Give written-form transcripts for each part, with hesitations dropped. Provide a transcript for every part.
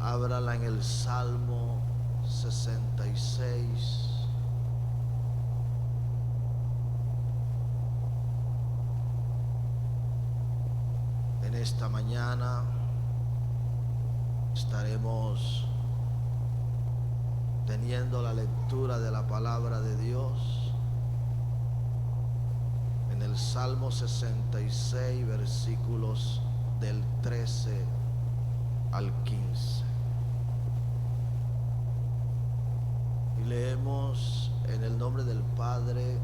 Ábrala en el Salmo 66. En esta mañana estaremos teniendo la lectura de la palabra de Dios en el Salmo 66, versículos del 13 al 15. Y leemos en el nombre del Padre,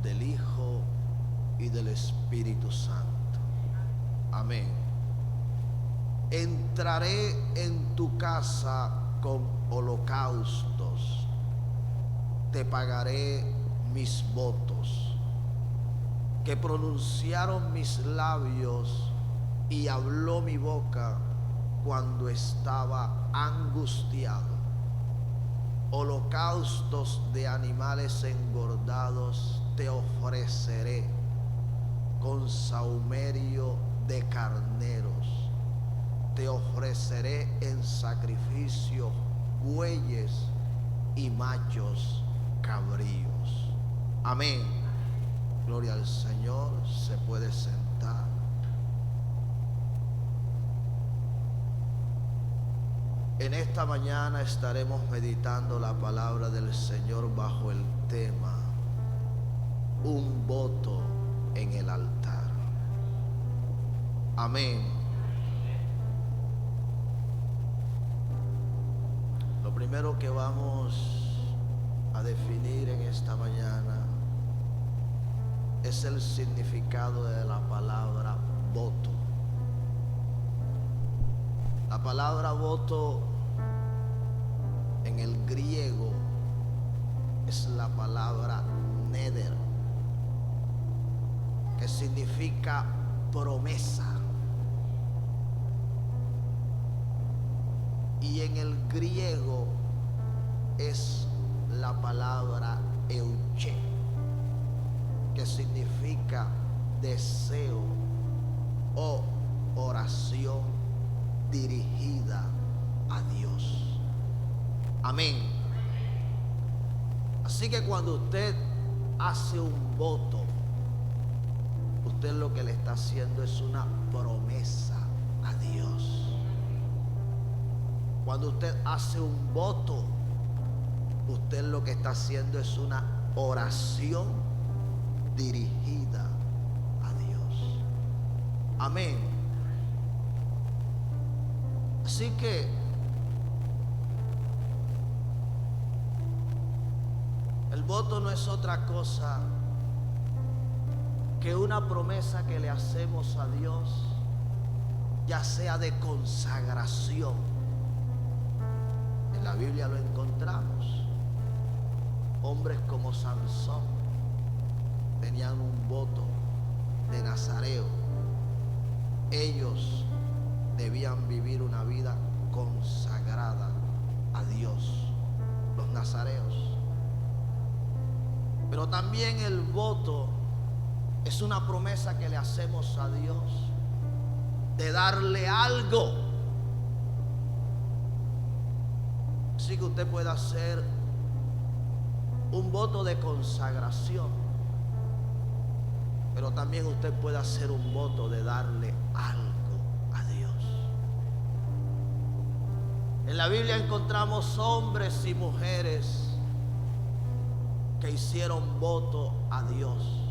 del Hijo y del Espíritu Santo. Amén. Entraré en tu casa con holocaustos, te pagaré mis votos, que pronunciaron mis labios y habló mi boca cuando estaba angustiado. Holocaustos de animales engordados te ofreceré, con sahumerio de carneros te ofreceré en sacrificio bueyes y machos cabríos. Amén. Gloria al Señor. Se puede sentar. En esta mañana estaremos meditando la palabra del Señor bajo el tema un voto en el altar. Amén. Lo primero que vamos a definir en esta mañana es el significado de la palabra voto. La palabra voto en el griego es la palabra neder, que significa promesa. Y en el griego es la palabra euche, que significa deseo o oración dirigida a Dios. Amén. Así que cuando usted hace un voto, usted lo que le está haciendo es una promesa a Dios. Cuando usted hace un voto, usted lo que está haciendo es una oración dirigida a Dios. Amén. Así que el voto no es otra cosa que una promesa que le hacemos a Dios, ya sea de consagración. En la Biblia lo encontramos. Hombres como Sansón tenían un voto de nazareo. Ellos debían vivir una vida consagrada a Dios, los nazareos. Pero también el voto es una promesa que le hacemos a Dios de darle algo. Así que usted puede hacer un voto de consagración, pero también usted puede hacer un voto de darle algo a Dios. En la Biblia encontramos hombres y mujeres que hicieron voto a Dios.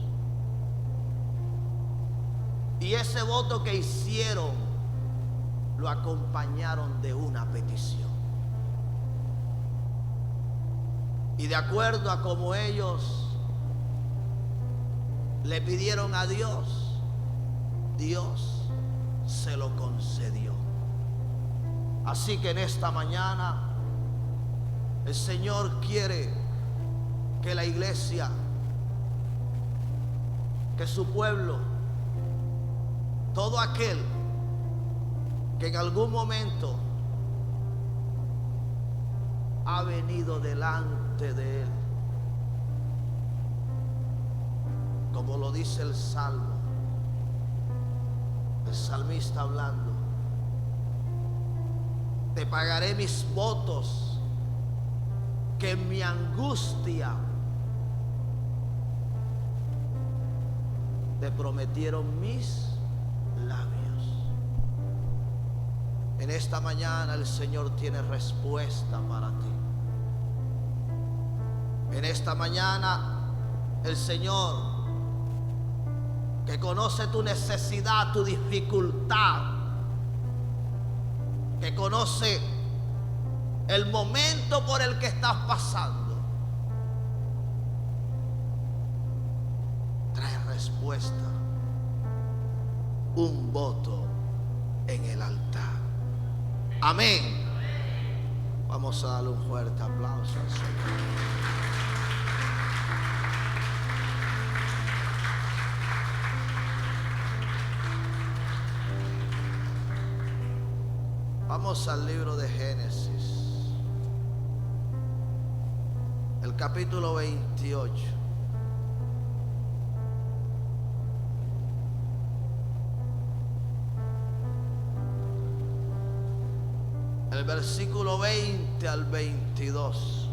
Y ese voto que hicieron lo acompañaron de una petición. Y de acuerdo a como ellos le pidieron a Dios, Dios se lo concedió. Así que en esta mañana el Señor quiere que la iglesia, que su pueblo, todo aquel que en algún momento ha venido delante de Él, como lo dice el Salmo, el salmista hablando, te pagaré mis votos que en mi angustia te prometieron mis labios. En esta mañana el Señor tiene respuesta para ti. En esta mañana el Señor, que conoce tu necesidad, tu dificultad, que conoce el momento por el que estás pasando, trae respuesta, un voto en el altar. Amén. Vamos a darle un fuerte aplauso al Señor. Vamos al libro de Génesis, el capítulo 28. El versículo 20 al 22.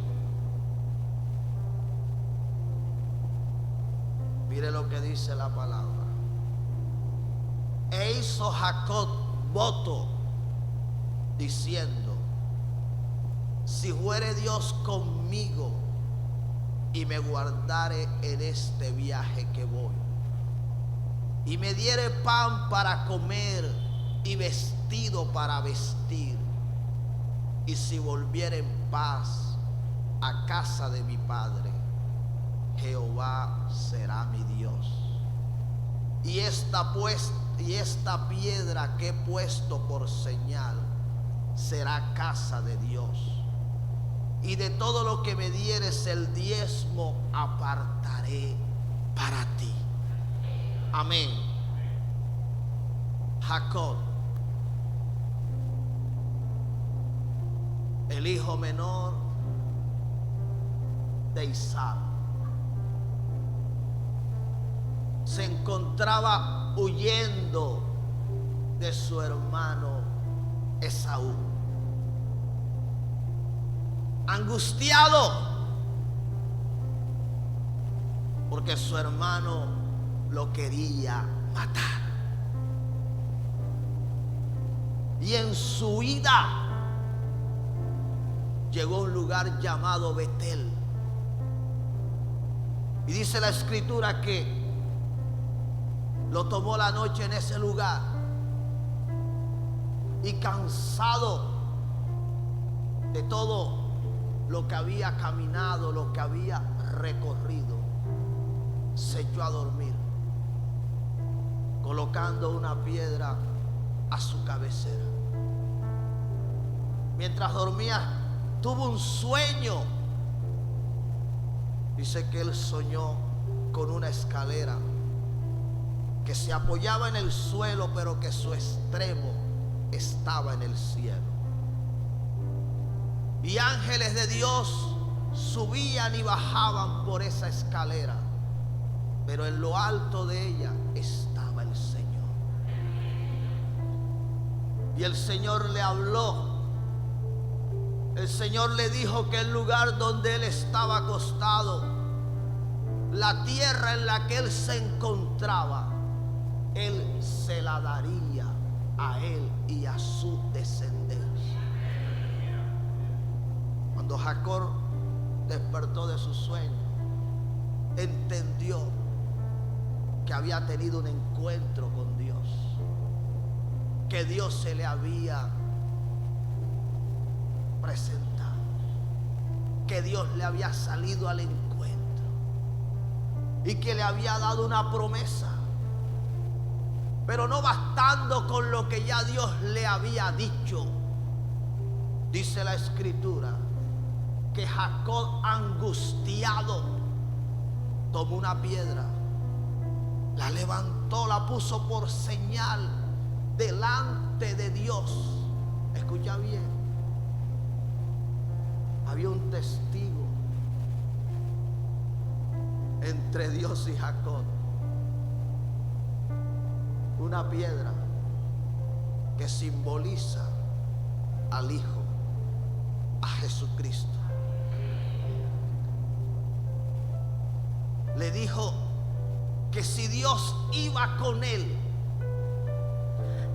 Mire lo que dice la palabra. E hizo Jacob voto, diciendo: si fuere Dios conmigo y me guardare en este viaje que voy, y me diere pan para comer y vestido para vestir, y si volviere en paz a casa de mi padre, Jehová será mi Dios. Y esta piedra que he puesto por señal será casa de Dios. Y de todo lo que me dieres el diezmo apartaré para ti. Amén. Jacob, el hijo menor de Isaac, se encontraba huyendo de su hermano Esaú, angustiado porque su hermano lo quería matar. Y en su huida llegó a un lugar llamado Betel. Y dice la escritura que lo tomó la noche en ese lugar, y cansado de todo lo que había caminado, lo que había recorrido, se echó a dormir, colocando una piedra a su cabecera. Mientras dormía, tuvo un sueño. Dice que él soñó con una escalera que se apoyaba en el suelo, pero que su extremo estaba en el cielo. Y ángeles de Dios subían y bajaban por esa escalera, pero en lo alto de ella estaba el Señor. Y el Señor le habló. El Señor le dijo que el lugar donde él estaba acostado, la tierra en la que él se encontraba, él se la daría a él y a su descendencia. Cuando Jacob despertó de su sueño, entendió que había tenido un encuentro con Dios, que Dios se le había presentado, que Dios le había salido al encuentro y que le había dado una promesa. Pero no bastando con lo que ya Dios le había dicho, dice la escritura que Jacob, angustiado, tomó una piedra, la levantó, la puso por señal delante de Dios. Escucha bien, había un testigo entre Dios y Jacob. Una piedra que simboliza al Hijo, a Jesucristo. Le dijo que si Dios iba con él,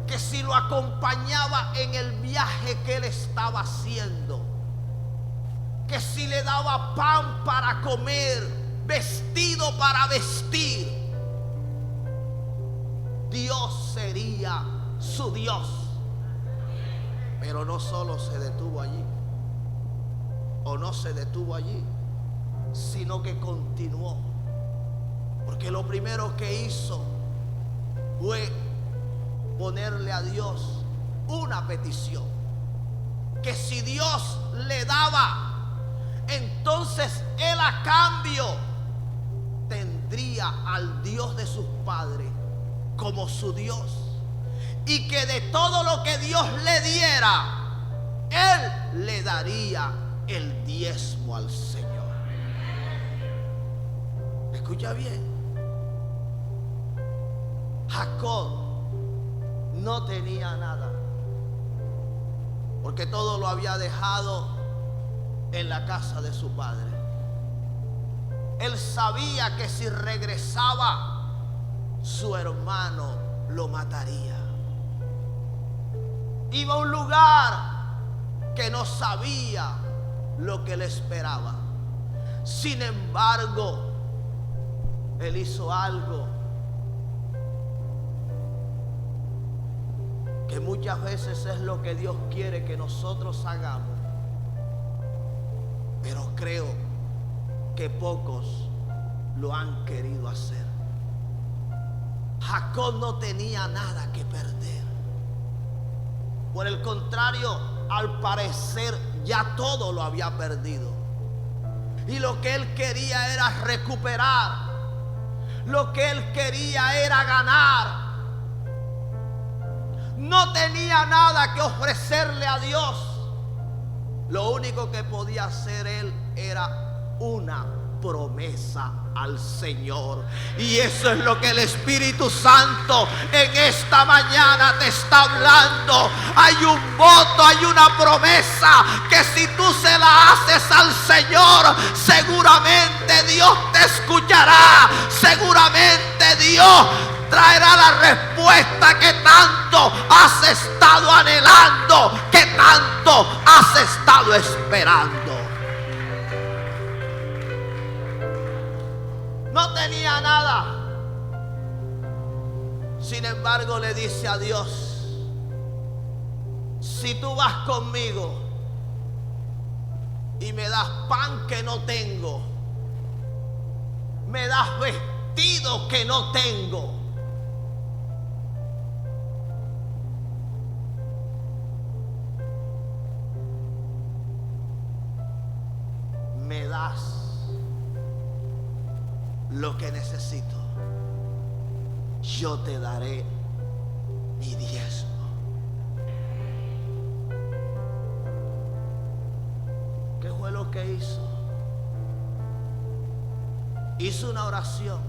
que si lo acompañaba en el viaje que él estaba haciendo, que si le daba pan para comer, vestido para vestir, Dios sería su Dios. Pero no solo se detuvo allí, o no se detuvo allí, sino que continuó. Porque lo primero que hizo fue ponerle a Dios una petición. Que si Dios le daba, entonces él a cambio tendría al Dios de sus padres como su Dios. Y que de todo lo que Dios le diera, él le daría el diezmo al Señor. Escucha bien. Jacob no tenía nada, porque todo lo había dejado en la casa de su padre. Él sabía que si regresaba, su hermano lo mataría. Iba a un lugar que no sabía lo que le esperaba. Sin embargo, él hizo algo que muchas veces es lo que Dios quiere que nosotros hagamos, pero creo que pocos lo han querido hacer. Jacob no tenía nada que perder. Por el contrario, al parecer ya todo lo había perdido. Y lo que él quería era recuperar. Lo que él quería era ganar. No tenía nada que ofrecerle a Dios. Lo único que podía hacer él era una promesa al Señor. Y eso es lo que el Espíritu Santo en esta mañana te está hablando. Hay un voto, hay una promesa que si tú se la haces al Señor, seguramente Dios te escuchará. Seguramente Dios traerá la respuesta que tanto has estado anhelando, que tanto has estado esperando. No tenía nada. Sin embargo, le dice a Dios: si tú vas conmigo y me das pan que no tengo, me das vestido que no tengo, me das lo que necesito, yo te daré mi diezmo. ¿Qué fue lo que hizo? Hizo una oración.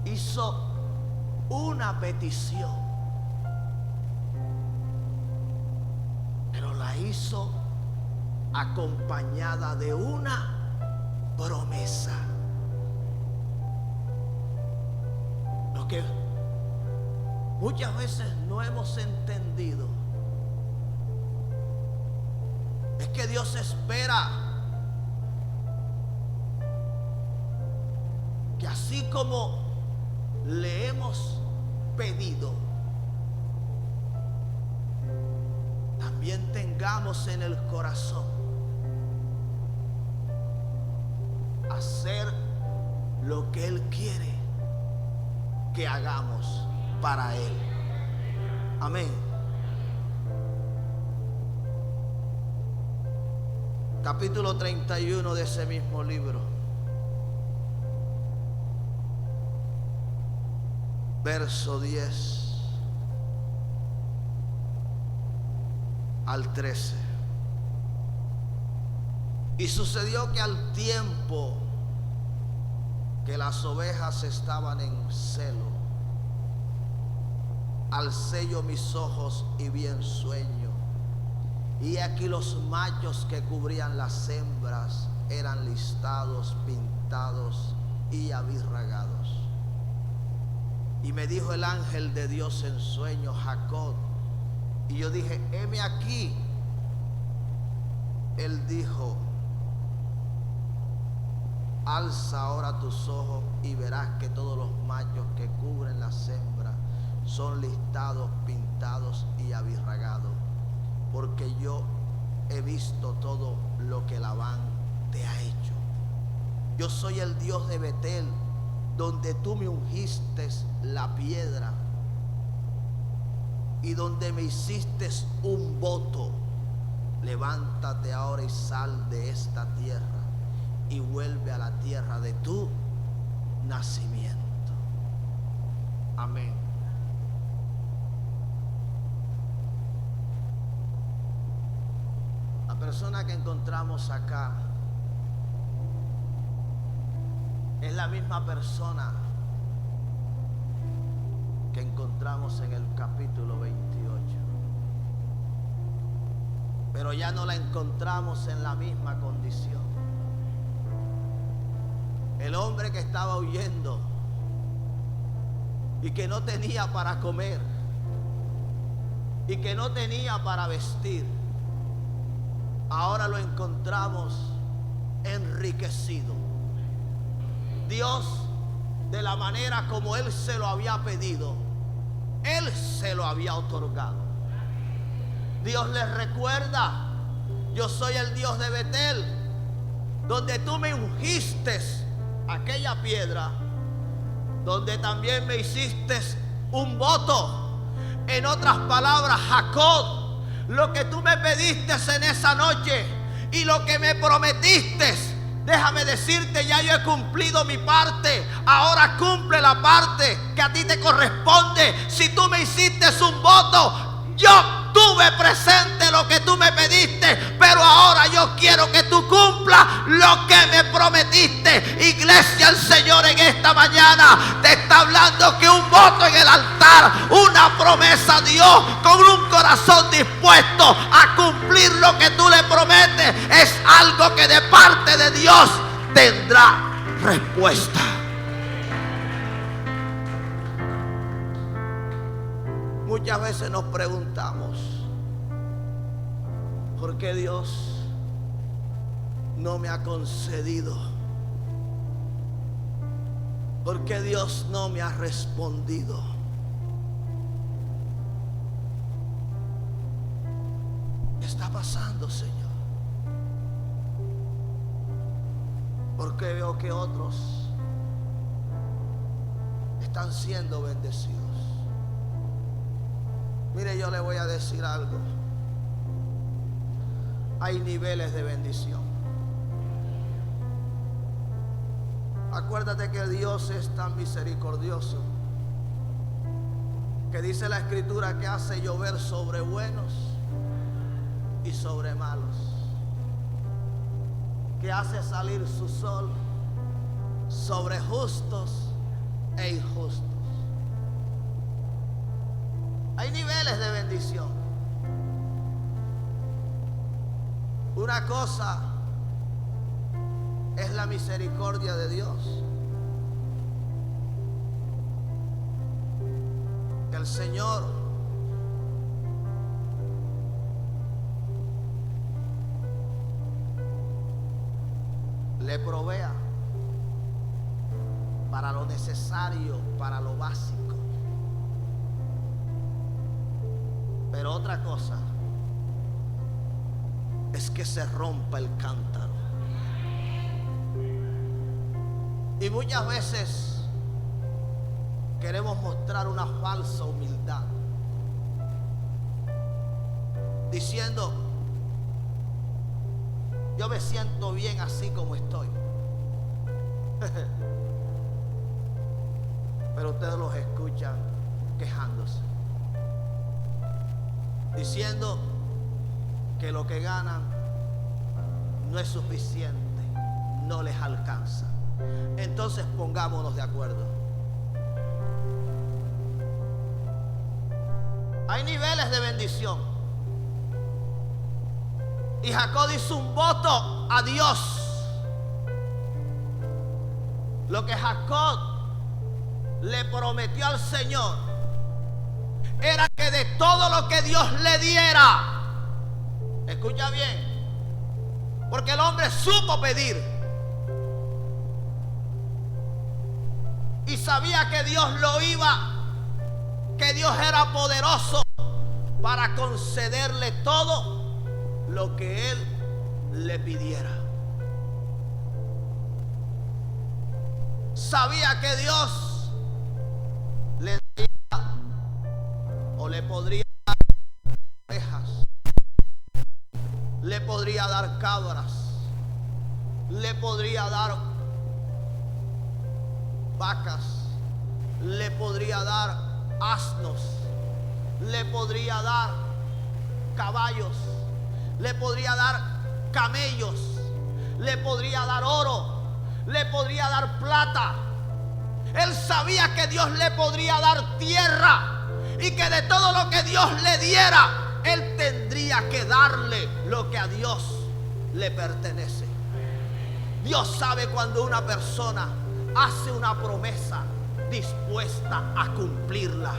Hizo una petición. Pero la hizo acompañada de una promesa. Lo que muchas veces no hemos entendido es que Dios espera que así como le hemos pedido, también tengamos en el corazón hacer lo que Él quiere que hagamos para Él. Amén. Capítulo 31 de ese mismo libro, verso 10 al 13. Y sucedió que al tiempo que las ovejas estaban en celo, alcé yo mis ojos y vi en sueño, y aquí los machos que cubrían las hembras eran listados, pintados y abirragados. Y me dijo el ángel de Dios en sueño: Jacob. Y yo dije: heme aquí. Él dijo: alza ahora tus ojos y verás que todos los machos que cubren las hembras son listados, pintados y abirragados, porque yo he visto todo lo que Labán te ha hecho. Yo soy el Dios de Betel, donde tú me ungiste la piedra y donde me hiciste un voto. Levántate ahora y sal de esta tierra y vuelve a la tierra de tu nacimiento. Amén. La persona que encontramos acá es la misma persona que encontramos en el capítulo 28. Pero ya no la encontramos en la misma condición. El hombre que estaba huyendo y que no tenía para comer y que no tenía para vestir, ahora lo encontramos enriquecido. Dios, de la manera como Él se lo había pedido, Él se lo había otorgado. Dios les recuerda: yo soy el Dios de Betel, donde tú me ungiste aquella piedra, donde también me hiciste un voto. En otras palabras, Jacob, lo que tú me pediste en esa noche y lo que me prometiste, déjame decirte, ya yo he cumplido mi parte. Ahora cumple la parte que a ti te corresponde. Si tú me hiciste un voto, yo tuve presente lo que tú me pediste, pero ahora yo quiero que tú cumplas lo que me prometiste. Iglesia, el Señor en esta mañana te está hablando que un voto en el altar, una promesa a Dios con un corazón dispuesto a cumplir lo que tú le prometes, es algo que de parte de Dios tendrá respuesta. Muchas veces nos preguntamos: ¿por qué Dios no me ha concedido? ¿Por qué Dios no me ha respondido? ¿Qué está pasando, Señor? Porque veo que otros están siendo bendecidos. Mire, yo le voy a decir algo. Hay niveles de bendición. Acuérdate que Dios es tan misericordioso que dice la Escritura que hace llover sobre buenos y sobre malos, que hace salir su sol sobre justos e injustos. Hay niveles de bendición. Una cosa es la misericordia de Dios. Que el Señor le provea para lo necesario, para lo básico. Pero otra cosa es que se rompa el cántaro. Y muchas veces queremos mostrar una falsa humildad, diciendo: yo me siento bien así como estoy. Pero ustedes los escuchan quejándose, diciendo que lo que ganan no es suficiente, no les alcanza. Entonces pongámonos de acuerdo. Hay niveles de bendición. Y Jacob hizo un voto a Dios. Lo que Jacob le prometió al Señor era que de todo lo que Dios le diera, escucha bien, porque el hombre supo pedir y sabía que Dios lo iba, que Dios era poderoso para concederle todo lo que él le pidiera. Sabía que Dios le daría o le podría dar ovejas, le podría dar cabras, le podría dar vacas, le podría dar asnos, le podría dar caballos, le podría dar camellos, le podría dar oro, le podría dar plata. Él sabía que Dios le podría dar tierra y que de todo lo que Dios le diera, él tendría que darle lo que a Dios le pertenece. Dios sabe cuando una persona hace una promesa dispuesta a cumplirla.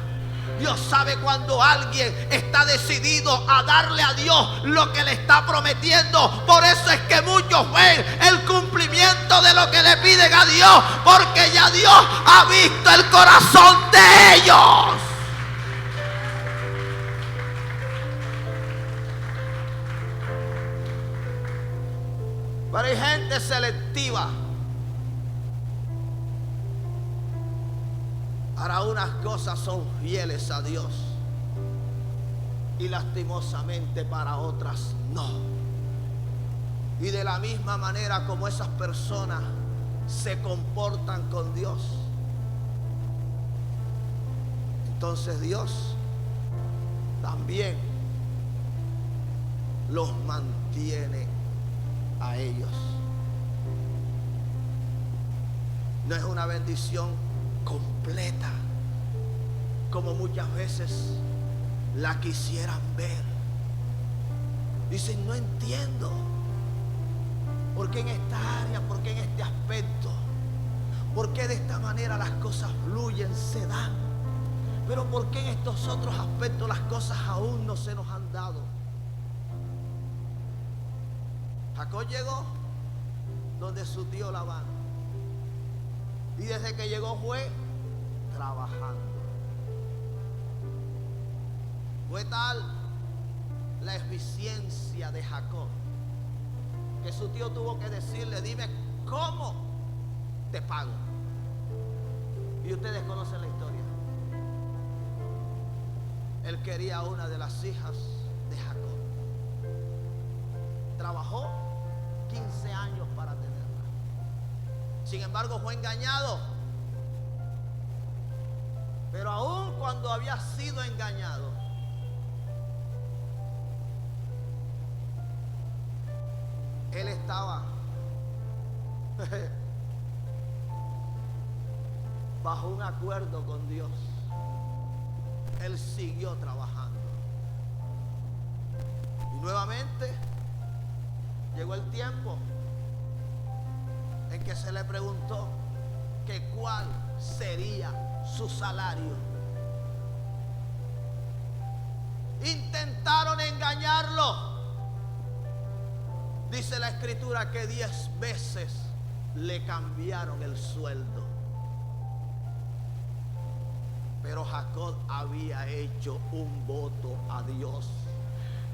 Dios sabe cuando alguien está decidido a darle a Dios lo que le está prometiendo. Por eso es que muchos ven el cumplimiento de lo que le piden a Dios, porque ya Dios ha visto el corazón de ellos. Pero hay gente selectiva. Para unas cosas son fieles a Dios y lastimosamente para otras no. Y de la misma manera como esas personas se comportan con Dios, entonces Dios también los mantiene a ellos. No es una bendición completa como muchas veces la quisieran ver. Dicen: no entiendo por qué en esta área, por qué en este aspecto, por qué de esta manera las cosas fluyen, se dan, pero por qué en estos otros aspectos las cosas aún no se nos han dado. Jacob llegó donde su tío Labán, y desde que llegó fue trabajando. Fue tal la eficiencia de Jacob que su tío tuvo que decirle: dime cómo te pago. Y ustedes conocen la historia. Él quería a una de las hijas de Jacob. Trabajó 15 años para tenerla. Sin embargo, fue engañado. Pero aún cuando había sido engañado, él estaba bajo un acuerdo con Dios. Él siguió trabajando. Y nuevamente llegó el tiempo en que se le preguntó que cuál sería su salario. Intentaron engañarlo. Dice la escritura que 10 veces le cambiaron el sueldo. Pero Jacob había hecho un voto a Dios,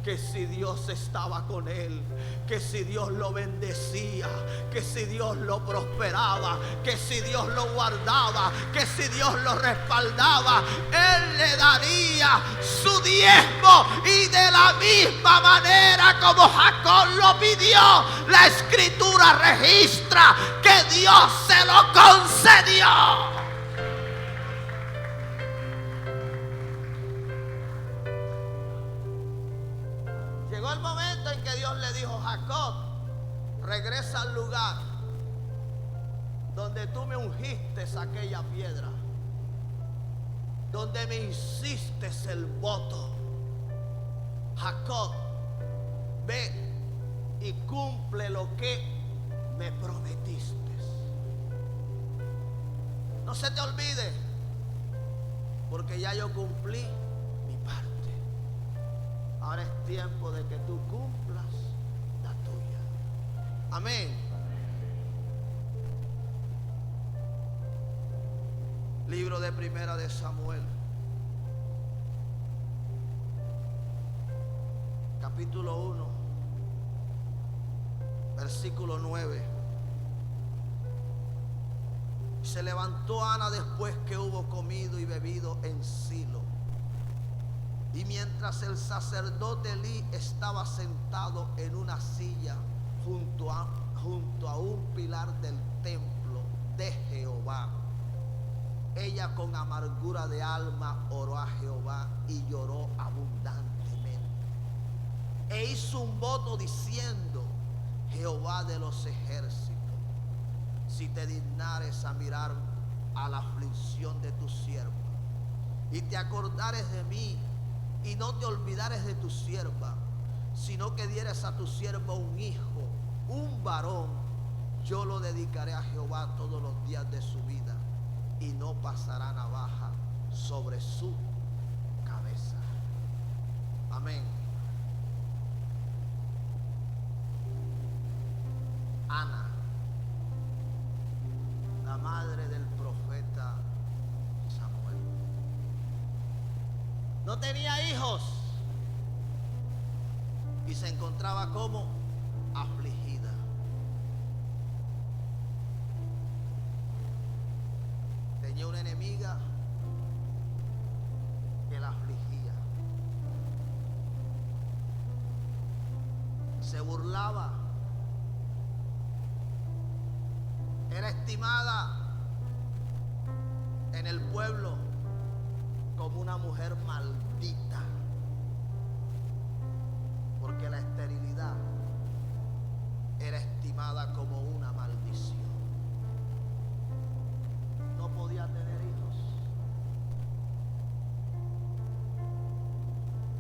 que si Dios estaba con él, que si Dios lo bendecía, que si Dios lo prosperaba, que si Dios lo guardaba, que si Dios lo respaldaba, él le daría su diezmo. Y de la misma manera como Jacob lo pidió, la escritura registra que Dios se lo concedió. Llegó el momento en que Dios le dijo: Jacob, regresa al lugar donde tú me ungiste aquella piedra, donde me hiciste el voto. Jacob, ve y cumple lo que me prometiste. No se te olvide, porque ya yo cumplí mi parte. Ahora es tiempo de que tú cumplas la tuya. Amén. Libro de Primera de Samuel, capítulo 1, versículo 9. Se levantó Ana después que hubo comido y bebido en Silo. Y mientras el sacerdote Elí estaba sentado en una silla junto a un pilar del templo de Jehová, ella con amargura de alma oró a Jehová y lloró abundantemente. E hizo un voto diciendo: Jehová de los ejércitos, si te dignares a mirar a la aflicción de tu sierva, y te acordares de mí, y no te olvidares de tu sierva, sino que dieres a tu sierva un hijo, un varón, yo lo dedicaré a Jehová todos los días de su vida, y no pasará navaja sobre su cabeza. Amén. Ana, la madre del profeta Samuel, no tenía hijos y se encontraba como afligida. Tenía una enemiga que la afligía. Se burlaba. Era estimada en el pueblo como una mujer maldita, porque la esterilidad era estimada como una maldición. No podía tener hijos.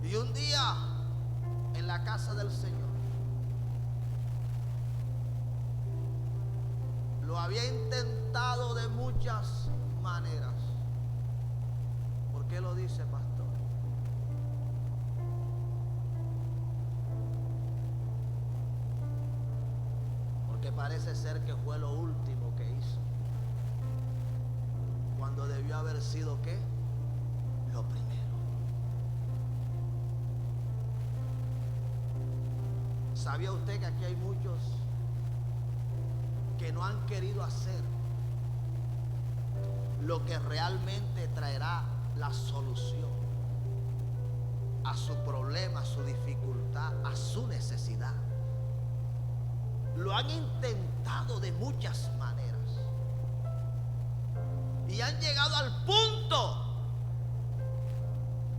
Y un día en la casa del Señor lo había intentado de muchas maneras. ¿Por qué lo dice, pastor? Porque parece ser que fue lo último que hizo, cuando debió haber sido ¿qué? Lo primero. ¿Sabía usted que aquí hay muchos que no han querido hacer lo que realmente traerá la solución a su problema, a su dificultad, a su necesidad? Lo han intentado de muchas maneras y han llegado al punto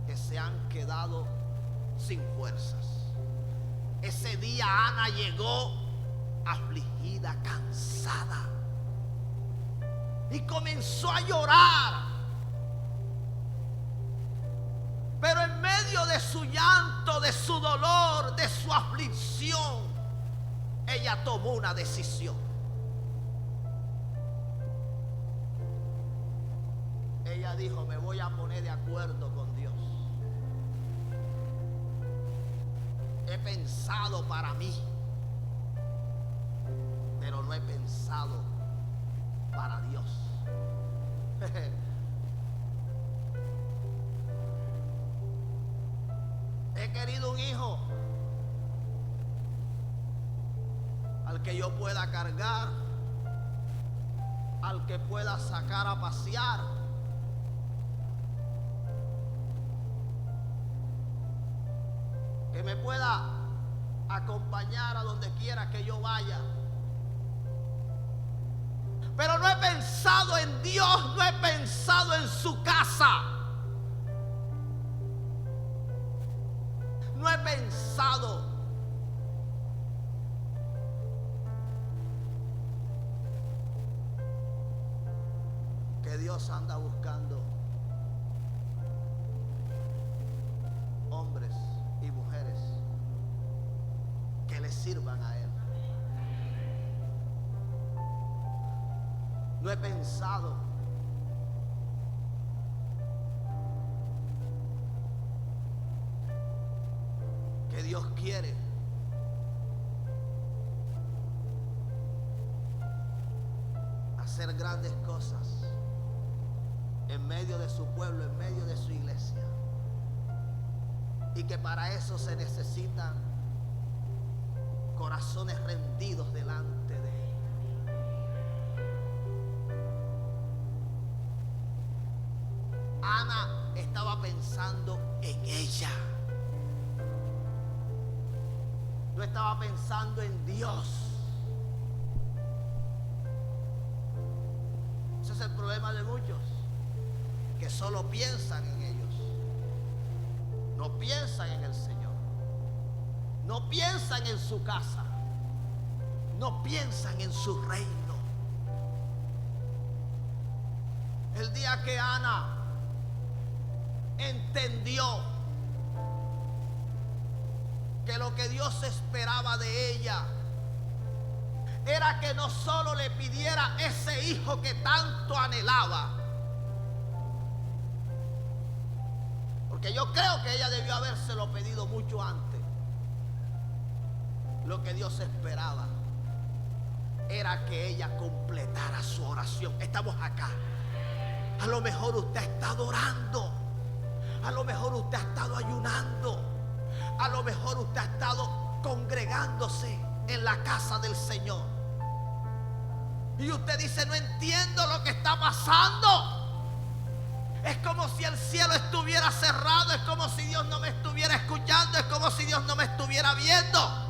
que se han quedado sin fuerzas. Ese día Ana llegó afligida, cansada, y comenzó a llorar. Pero en medio de su llanto, de su dolor, de su aflicción, ella tomó una decisión. Ella dijo: me voy a poner de acuerdo con Dios. He pensado para mí, pero no he pensado para Dios. He querido un hijo al que yo pueda cargar, al que pueda sacar a pasear, que me pueda acompañar a donde quiera que yo vaya. Pero no he pensado en Dios, no he pensado en su casa. No he pensado que Dios anda buscando hombres y mujeres sirvan a Él. No he pensado que Dios quiere hacer grandes cosas en medio de su pueblo, en medio de su iglesia, y que para eso se necesitan corazones rendidos delante de Él. Ana estaba pensando en ella, no estaba pensando en Dios. Ese es el problema de muchos, que solo piensan en ellos, no piensan en el Señor, no piensan en su casa, no piensan en su reino. El día que Ana entendió que lo que Dios esperaba de ella era que no solo le pidiera ese hijo que tanto anhelaba, porque yo creo que ella debió habérselo pedido mucho antes. Lo que Dios esperaba era que ella completara su oración. Estamos acá. A lo mejor usted ha estado orando, a lo mejor usted ha estado ayunando, a lo mejor usted ha estado congregándose en la casa del Señor, y usted dice: no entiendo lo que está pasando. Es como si el cielo estuviera cerrado, es como si Dios no me estuviera escuchando, es como si Dios no me estuviera viendo.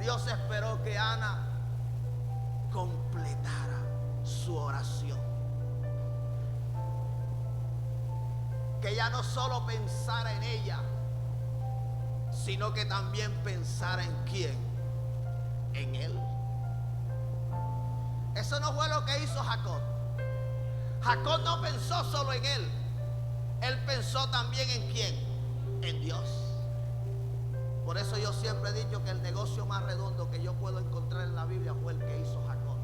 Dios esperó que Ana completara su oración, que ella no solo pensara en ella, sino que también pensara en quién, en Él. Eso no fue lo que hizo Jacob. Jacob no pensó solo en él, él pensó también en quién, en Dios. Por eso yo siempre he dicho que el negocio más redondo que yo puedo encontrar en la Biblia fue el que hizo Jacob.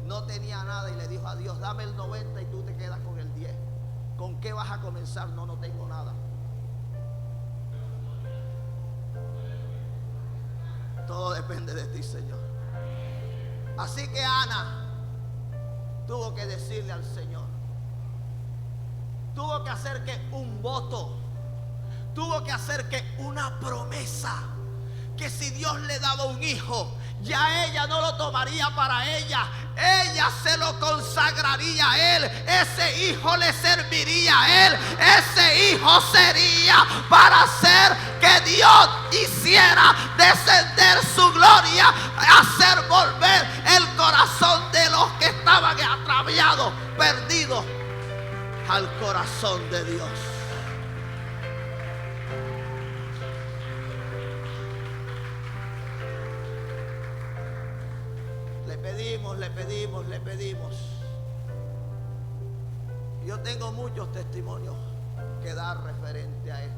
No tenía nada y le dijo a Dios: dame el 90 y tú te quedas con el 10. ¿Con qué vas a comenzar? No, no tengo nada. Todo depende de ti, Señor. Así que Ana tuvo que decirle al Señor, tuvo que hacer que un voto, tuvo que hacer que una promesa, que si Dios le daba un hijo, ya ella no lo tomaría para ella, ella se lo consagraría a Él, ese hijo le serviría a Él, ese hijo sería para hacer que Dios hiciera descender su gloria, hacer volver el corazón de los que estaban atraviados, perdidos, al corazón de Dios. Le pedimos. Yo tengo muchos testimonios que dar referente a esto.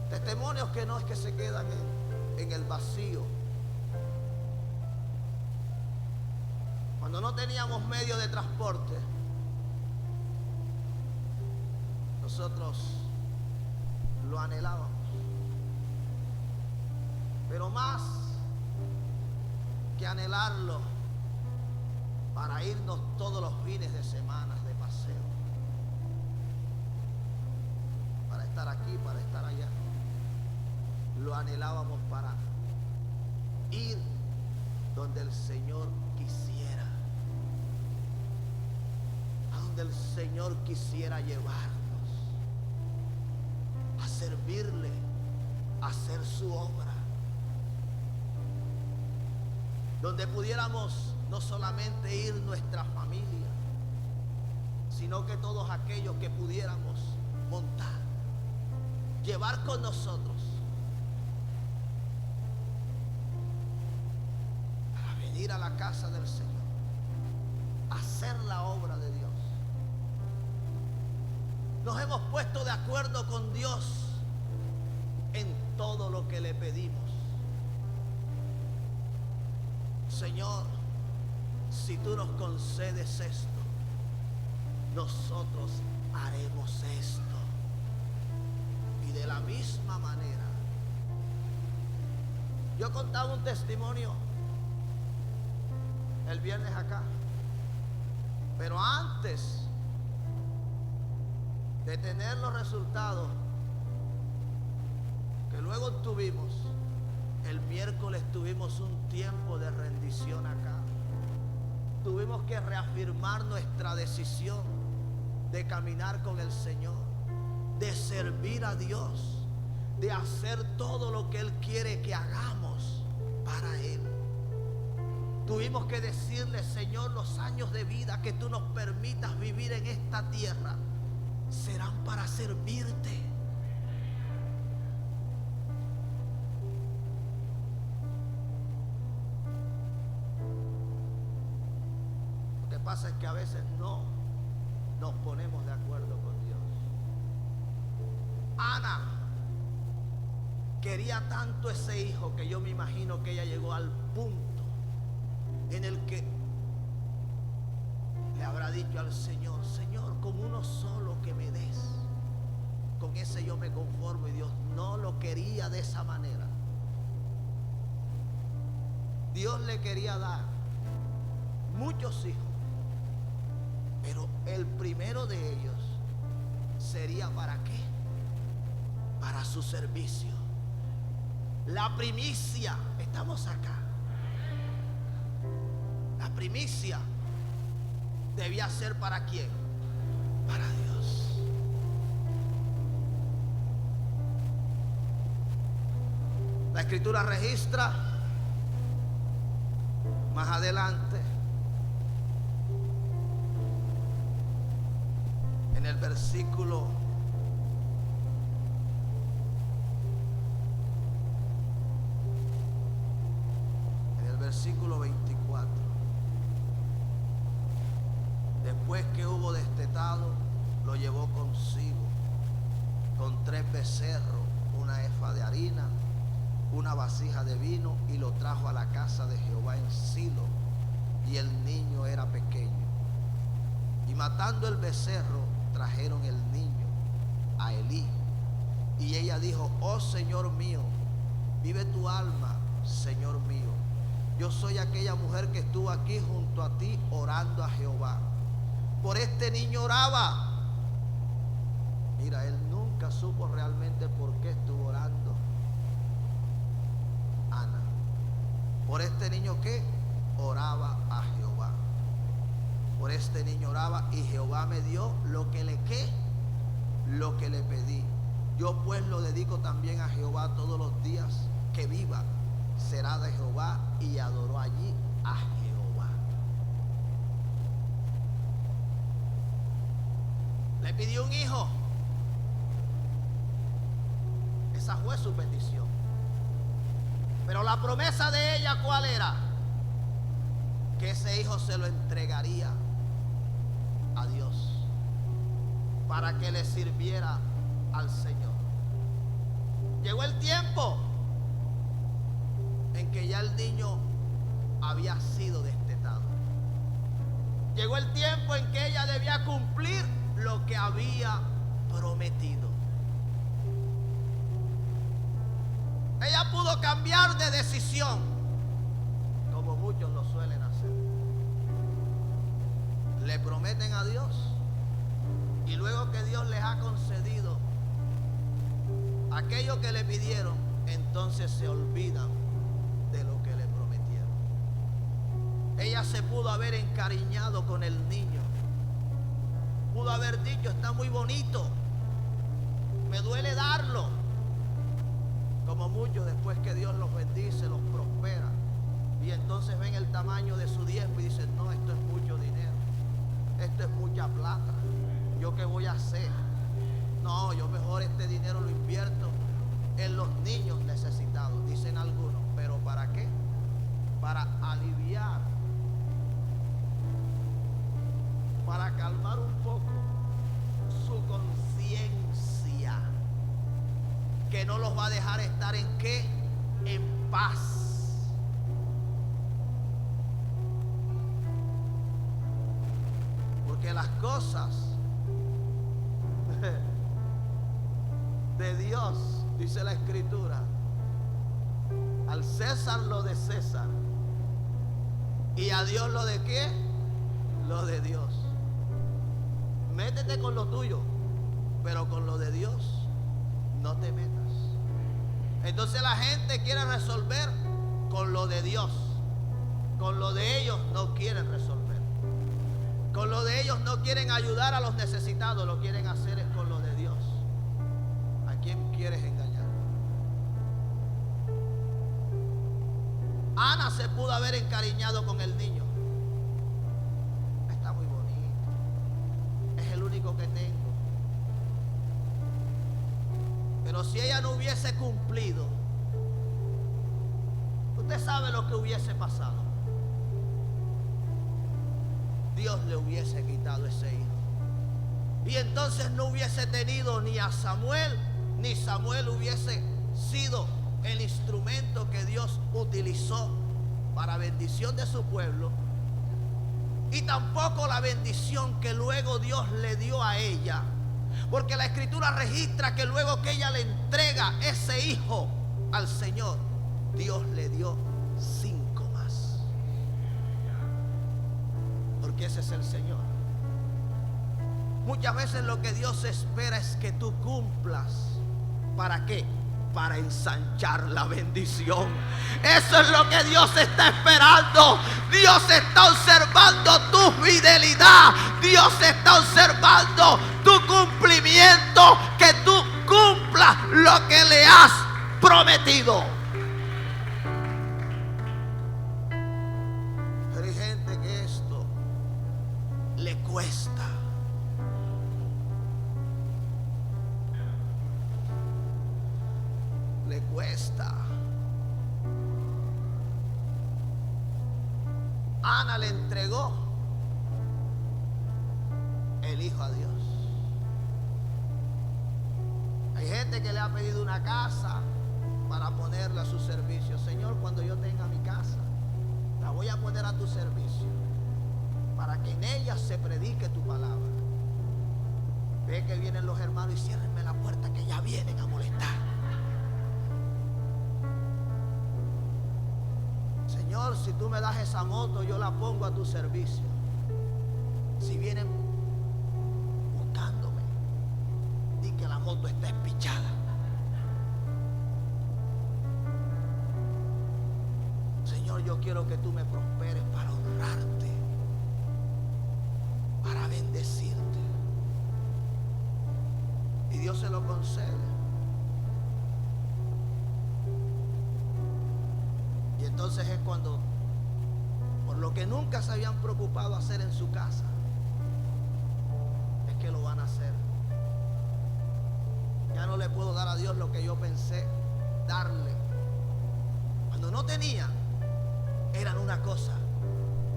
Testimonios que no es que se quedan en el vacío. Cuando no teníamos medio de transporte, nosotros lo anhelábamos. Pero más que anhelarlo para irnos todos los fines de semana de paseo, para estar aquí, para estar allá, lo anhelábamos para ir donde el Señor quisiera, a donde el Señor quisiera llevarnos, a servirle, a hacer su obra, donde pudiéramos no solamente ir nuestra familia, sino que todos aquellos que pudiéramos montar, llevar con nosotros, para venir a la casa del Señor, hacer la obra de Dios. Nos hemos puesto de acuerdo con Dios en todo lo que le pedimos. Señor, si tú nos concedes esto, nosotros haremos esto. Y de la misma manera, yo contaba un testimonio el viernes acá, pero antes de tener los resultados que luego obtuvimos, el miércoles tuvimos un tiempo de rendición acá. Tuvimos que reafirmar nuestra decisión de caminar con el Señor, de servir a Dios, de hacer todo lo que Él quiere que hagamos para Él. Tuvimos que decirle: Señor, los años de vida que tú nos permitas vivir en esta tierra serán para servirte. Lo que pasa es que a veces no nos ponemos de acuerdo con Dios. Ana quería tanto ese hijo que yo me imagino que ella llegó al punto en el que le habrá dicho al Señor: Señor, con uno solo que me des, con ese yo me conformo. Y Dios no lo quería de esa manera. Dios le quería dar muchos hijos, pero el primero de ellos sería ¿para qué? Para su servicio. La primicia, estamos acá. La primicia debía ser ¿para quién? Para Dios. La Escritura registra más adelante, en el versículo 24. Después que hubo destetado, lo llevó consigo con 3 becerros, una efa de harina, una vasija de vino, y lo trajo a la casa de Jehová en Silo, y el niño era pequeño. Y matando el becerro, trajeron el niño a Elí. Y ella dijo: oh Señor mío, vive tu alma, Señor mío. Yo soy aquella mujer que estuvo aquí junto a ti orando a Jehová. Por este niño oraba. Mira, él nunca supo realmente por qué estuvo orando Ana. Por este niño que oraba a Jehová. Por este niño oraba, y Jehová me dio lo que le pedí. Yo pues lo dedico también a Jehová todos los días que viva. Será de Jehová. Y adoró allí a Jehová. Le pidió un hijo. Esa fue su petición. Pero la promesa de ella, ¿cuál era? Que ese hijo se lo entregaría a Dios para que le sirviera al Señor. Llegó el tiempo en que ya el niño había sido destetado. Llegó el tiempo en que ella debía cumplir lo que había prometido. Ella pudo cambiar de decisión, como muchos lo suelen hacer. Le prometen a Dios, y luego que Dios les ha concedido aquello que le pidieron, entonces se olvidan de lo que le prometieron. Ella se pudo haber encariñado con el niño. Pudo haber dicho: está muy bonito, me duele darlo. Como muchos, después que Dios los bendice, los prospera, y entonces ven el tamaño de su diezmo y dicen: no, esto es mucho dinero, esto es mucha plata, ¿yo qué voy a hacer? No, yo mejor este dinero lo invierto en los niños necesitados, dicen algunos. ¿Pero para qué? Para aliviar, para calmar un poco su conciencia, que que no los va a dejar estar en qué, en paz. Porque las cosas de Dios, dice la Escritura, al César lo de César y a Dios lo de qué, lo de Dios. Métete con lo tuyo, pero con lo de Dios no te metas. Entonces la gente quiere resolver con lo de Dios, con lo de ellos no quieren resolver, con lo de ellos no quieren ayudar a los necesitados, lo quieren hacer es con lo de Dios. ¿A quién quieres engañar? Ana se pudo haber encariñado con el niño. Está muy bonito, es el único que tengo. Pero si ella no hubiese cumplido, usted sabe lo que hubiese pasado. Dios le hubiese quitado ese hijo. Y entonces no hubiese tenido ni a Samuel, ni Samuel hubiese sido el instrumento que Dios utilizó para bendición de su pueblo, y tampoco la bendición que luego Dios le dio a ella, porque la Escritura registra que luego que ella le entrega ese hijo al Señor, Dios le dio 5 más, porque ese es el Señor. Muchas veces lo que Dios espera es que tú cumplas. ¿Para qué? Para ensanchar la bendición. Eso es lo que Dios está esperando. Dios está observando tu fidelidad. Dios está observando tu cumplimiento. Que tú cumplas lo que le has prometido. Pero hay gente que esto le cuesta. Le cuesta. Ana le entregó el hijo a Dios. Hay gente que le ha pedido una casa para ponerla a su servicio. Señor, cuando yo tenga mi casa, la voy a poner a tu servicio, para que en ella se predique tu palabra. Ve que vienen los hermanos y ciérrenme la puerta, que ya vienen a molestar. Señor, si tú me das esa moto, yo la pongo a tu servicio. Si vienen buscándome, di que la moto está espichada. Señor, yo quiero que tú me prosperes para honrarte, para bendecirte. Y Dios se lo concede. Y entonces es cuando, por lo que nunca se habían preocupado hacer en su casa, es que lo van a hacer. Ya no le puedo dar a Dios lo que yo pensé darle. Cuando no tenían, eran una cosa,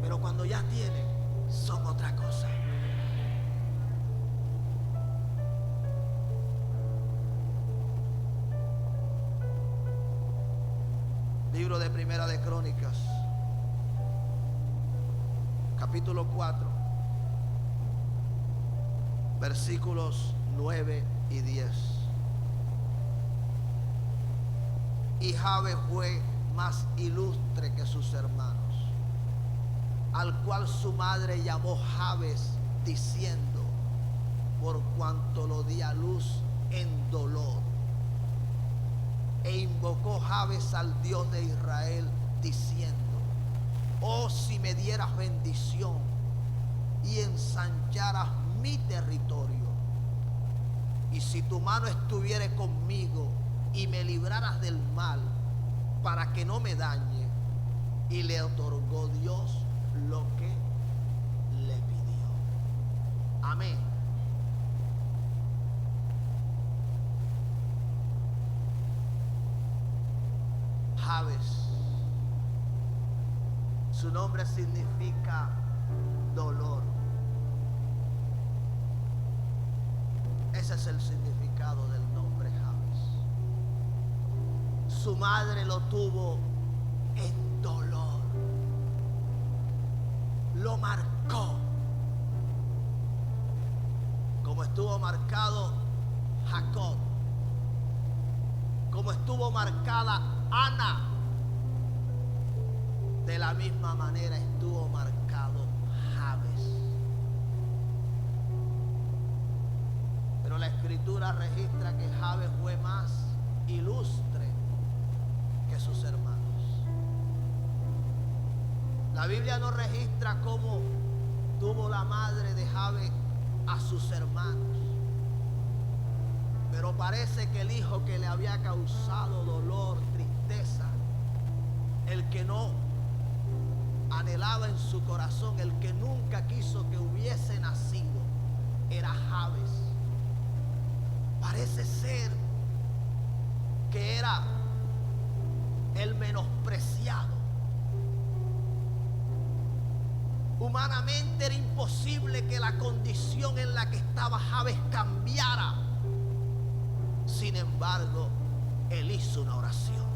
pero cuando ya tienen, son otra cosa. Libro de Primera de Crónicas, capítulo 4, versículos 9 y 10. Y Jabes fue más ilustre que sus hermanos, al cual su madre llamó Jabes, diciendo, por cuanto lo di a luz en dolor. E invocó Jabes al Dios de Israel, diciendo, oh, si me dieras bendición y ensancharas mi territorio, y si tu mano estuviere conmigo y me libraras del mal, para que no me dañe. Y le otorgó Dios lo que le pidió. Amén. Jabes, su nombre significa dolor. Ese es el significado del nombre Jabes. su madre lo tuvo en dolor. Lo marcó. Como estuvo marcado Jacob. Como estuvo marcada Ana. De la misma manera estuvo marcado Jabes. Pero la escritura registra que Jabes fue más ilustre que sus hermanos. La Biblia no registra cómo tuvo la madre de Jabes a sus hermanos. Pero parece que el hijo que le había causado dolor, tristeza, el que no anhelaba en su corazón, el que nunca quiso que hubiese nacido, era Jabes. Parece ser que era el menospreciado. Humanamente era imposible que la condición en la que estaba Jabes cambiara. Sin embargo, él hizo una oración.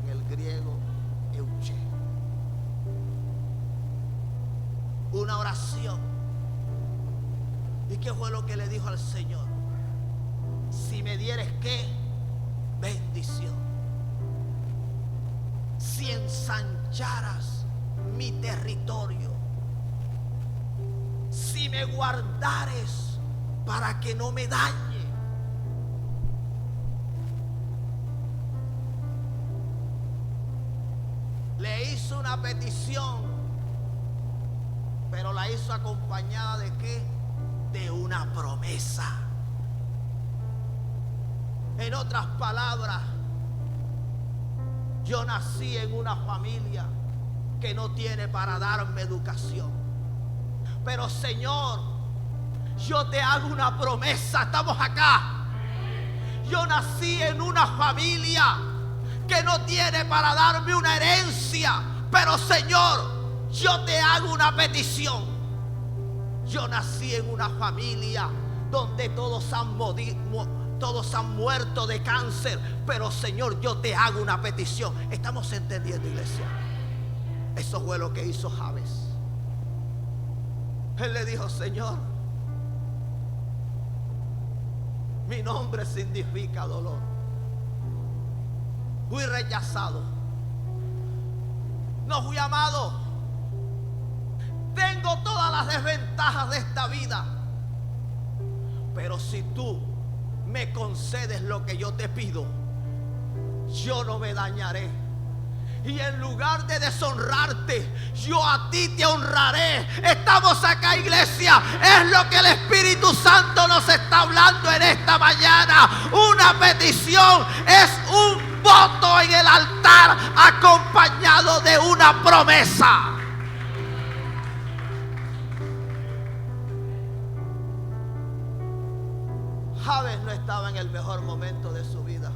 En el griego, euche. Una oración. ¿Y qué fue lo que le dijo al Señor? Si me dieres, ¿qué? Bendición. Si ensancharas mi territorio, si me guardares para que no me dañe. Le hizo una petición, pero la hizo acompañada ¿de qué? De una promesa. En otras palabras, yo nací en una familia que no tiene para darme educación. Pero Señor, yo te hago una promesa. Estamos acá. Yo nací en una familia que no tiene para darme una herencia. Pero Señor, yo te hago una petición. Yo nací en una familia donde todos han muerto de cáncer. Pero Señor, yo te hago una petición. ¿Estamos entendiendo, iglesia? Eso fue lo que hizo Jabes. Él le dijo, Señor, mi nombre significa dolor. Fui rechazado. No fui amado. Tengo todas las desventajas de esta vida. Pero si tú me concedes lo que yo te pido, yo no me dañaré. Y en lugar de deshonrarte, yo a ti te honraré. Estamos acá, iglesia. Es lo que el Espíritu Santo nos está hablando en esta mañana. Una petición es un voto en el altar acompañado de una promesa. Jabes no estaba en el mejor momento de su vida.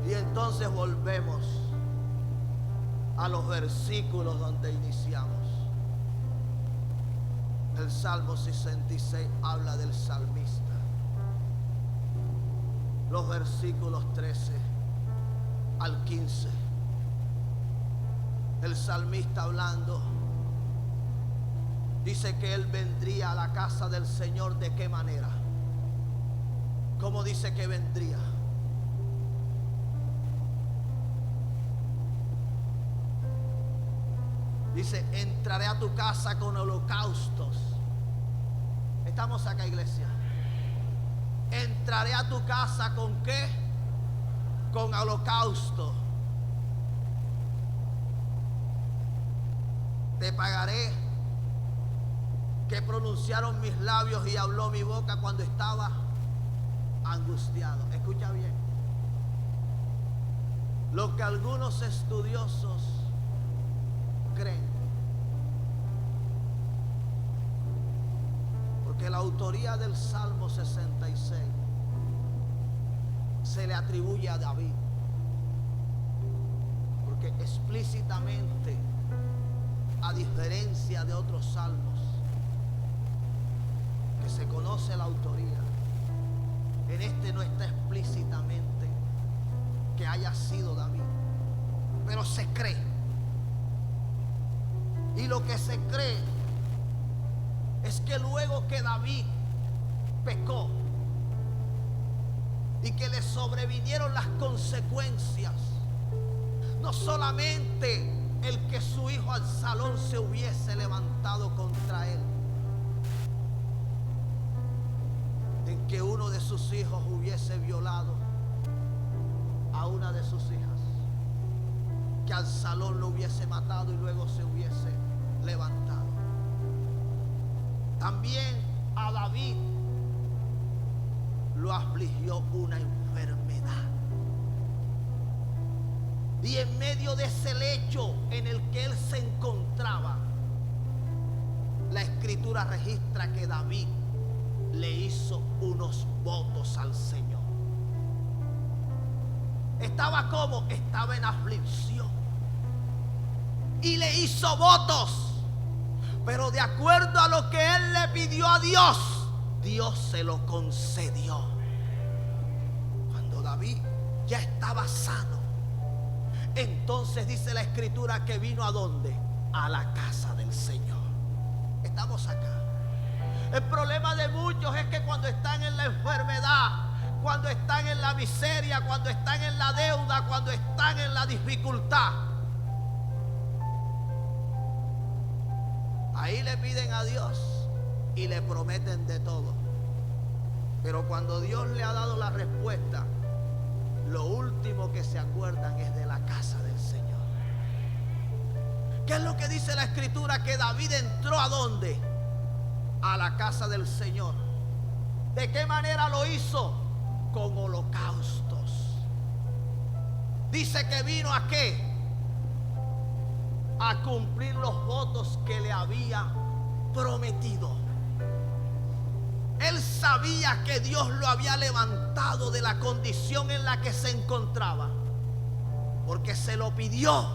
Y entonces volvemos a los versículos donde iniciamos. El Salmo 66 habla del salmista. Los versículos 13 al 15. El salmista hablando dice que él vendría a la casa del Señor. ¿De qué manera? ¿Cómo dice que vendría? Dice, entraré a tu casa con holocaustos. Estamos acá, iglesia. Entraré a tu casa con ¿qué? Con holocausto. Te pagaré que pronunciaron mis labios y habló mi boca cuando estaba angustiado. Escucha bien. Lo que algunos estudiosos creen, porque la autoría del Salmo 66 se le atribuye a David, porque explícitamente, a diferencia de otros salmos, que se conoce la autoría. En este no está explícitamente que haya sido David, pero se cree. Y lo que se cree es que luego que David pecó y que le sobrevinieron las consecuencias, no solamente el que su hijo Absalón se hubiese levantado contra él, en que uno de sus hijos hubiese violado a una de sus hijas, que Absalón lo hubiese matado y luego se hubiese levantado. También a David lo afligió una enfermedad. Y en medio de ese lecho en el que él se encontraba, la escritura registra que David le hizo unos votos al Señor. Estaba como, estaba en aflicción y le hizo votos, pero de acuerdo a lo que él le pidió a Dios, Dios se lo concedió. Cuando David ya estaba sano, entonces dice la escritura que vino ¿a dónde? A la casa del Señor. Estamos acá. El problema de muchos es que cuando están en la enfermedad, cuando están en la miseria, cuando están en la deuda, cuando están en la dificultad, ahí le piden a Dios y le prometen de todo. Pero cuando Dios le ha dado la respuesta, lo último que se acuerdan es de la casa del Señor. ¿Qué es lo que dice la escritura? Que David entró ¿a dónde? A la casa del Señor. ¿De qué manera lo hizo? Con holocaustos. Dice que vino ¿a qué? A cumplir los votos que le había prometido. Él sabía que Dios lo había levantado de la condición en la que se encontraba, porque se lo pidió,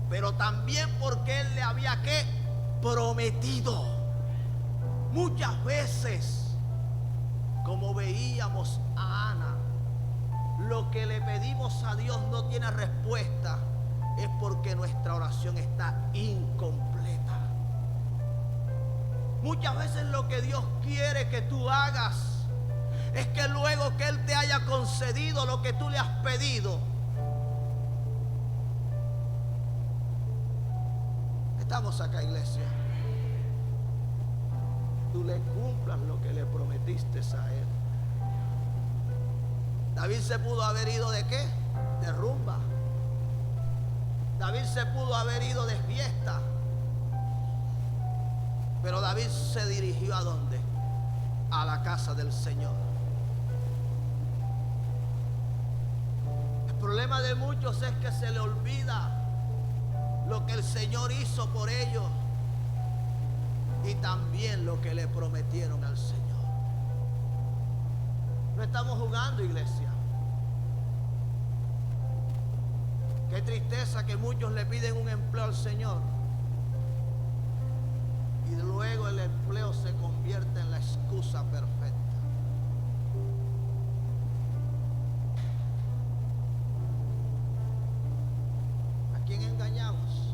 pero también porque Él le había ¿qué? Prometido. Muchas veces, como veíamos a Ana, lo que le pedimos a Dios no tiene respuesta, es porque nuestra oración está incompleta. Muchas veces lo que Dios quiere que tú hagas es que luego que Él te haya concedido lo que tú le has pedido, estamos acá, iglesia, tú le cumplas lo que le prometiste a Él. David se pudo haber ido ¿de qué? De rumba. David se pudo haber ido de fiesta. Pero David se dirigió ¿a dónde? A la casa del Señor. El problema de muchos es que se le olvida lo que el Señor hizo por ellos y también lo que le prometieron al Señor. No estamos jugando, iglesia. Qué tristeza que muchos le piden un empleo al Señor y luego el empleo se convierte en la excusa perfecta. ¿A quién engañamos?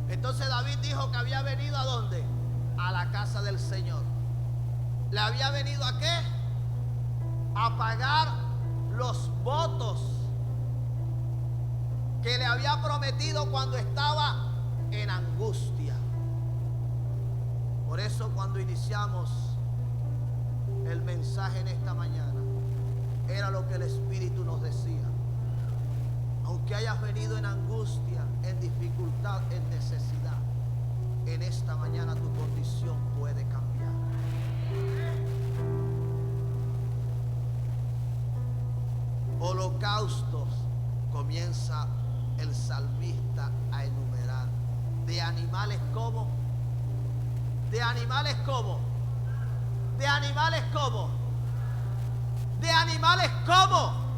Entonces David dijo que había venido ¿a dónde? A la casa del Señor. ¿Le había venido a qué? A pagar los votos que le había prometido cuando estaba en angustia. Por eso cuando iniciamos el mensaje en esta mañana, era lo que el Espíritu nos decía. Aunque hayas venido en angustia, en dificultad, en necesidad, en esta mañana tu condición puede cambiar. Holocaustos comienza el salmista a enumerar. De animales como, de animales como, de animales como, de animales como.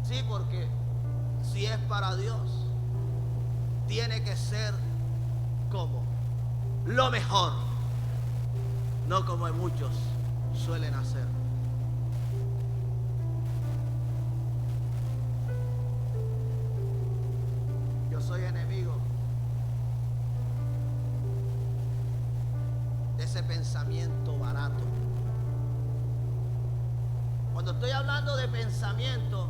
Sí, porque si es para Dios, tiene que ser como lo mejor, no como muchos suelen hacer. Yo soy enemigo de ese pensamiento barato. Cuando estoy hablando de pensamiento,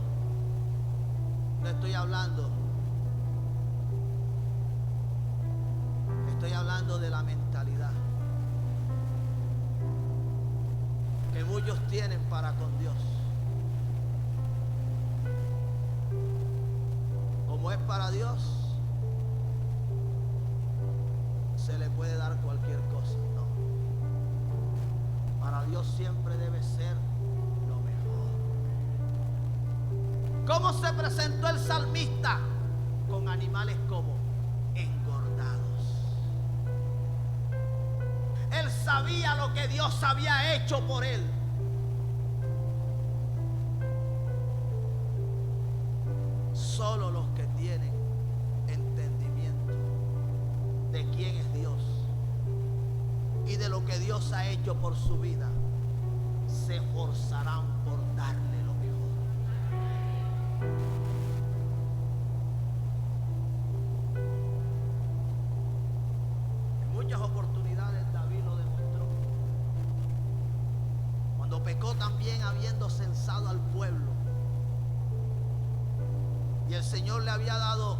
no estoy hablando de la mentalidad que muchos tienen para con Dios. Como es para Dios, se le puede dar cualquier cosa. No. Para Dios siempre debe ser lo mejor. ¿Cómo se presentó el salmista? Con animales como engordados. Él sabía lo que Dios había hecho por él. Solo los que tienen entendimiento de quién es Dios y de lo que Dios ha hecho por su vida se esforzarán por darle lo mejor. En muchas oportunidades David lo demostró. Cuando pecó también, habiendo censado al pueblo, y el Señor le había dado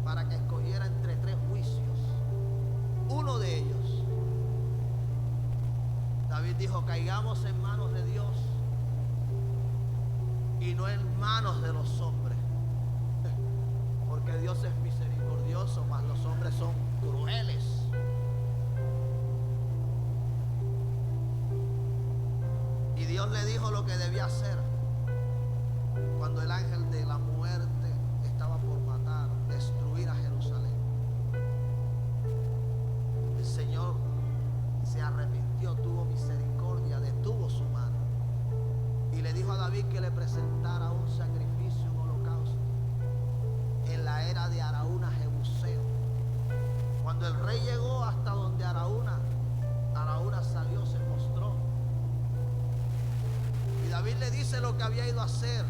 para que escogiera entre 3 juicios. Uno de ellos, David dijo: caigamos en manos de Dios y no en manos de los hombres. Porque Dios es misericordioso, mas los hombres son crueles. Y Dios le dijo lo que debía hacer. Cuando el ángel de la muerte estaba por matar, destruir a Jerusalén, el Señor se arrepintió, tuvo misericordia, detuvo su mano y le dijo a David que le presentara un sacrificio, un holocausto en la era de Araúna Jebuseo. Cuando el rey llegó hasta donde Araúna salió, se mostró, y David le dice lo que había ido a hacer.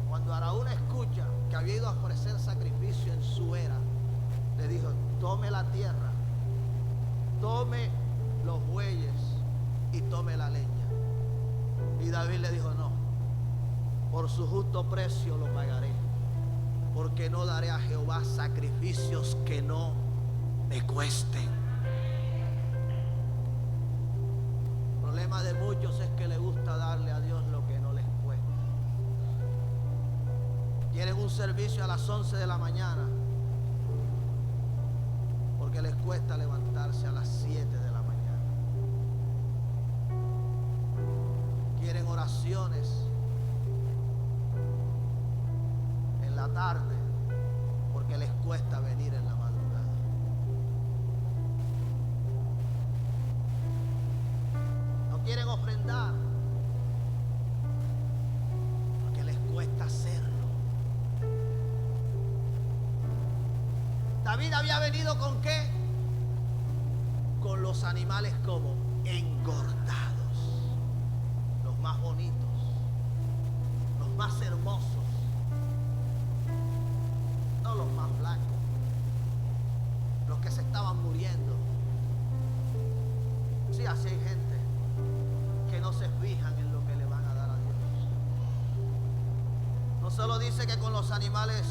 Cuando Araúna escucha que había ido a ofrecer sacrificio en su era, le dijo: tome la tierra, tome los bueyes y tome la leña. Y David le dijo: no, por su justo precio lo pagaré, porque no daré a Jehová sacrificios que no me cuesten. El problema de muchos es que les gusta darle a Dios lo que no les cuesta. Quieren un servicio a las 11 de la mañana porque les cuesta levantarse a las 7 de la mañana. Quieren oraciones en la tarde porque les cuesta venir en la madrugada. No quieren ofrendar porque les cuesta hacerlo. David había venido ¿con qué? Con los animales como engordados, los más bonitos, los más hermosos, no los más blancos, los que se estaban muriendo. Sí, así hay gente que no se fijan en lo que le van a dar a Dios. No solo dice que con los animales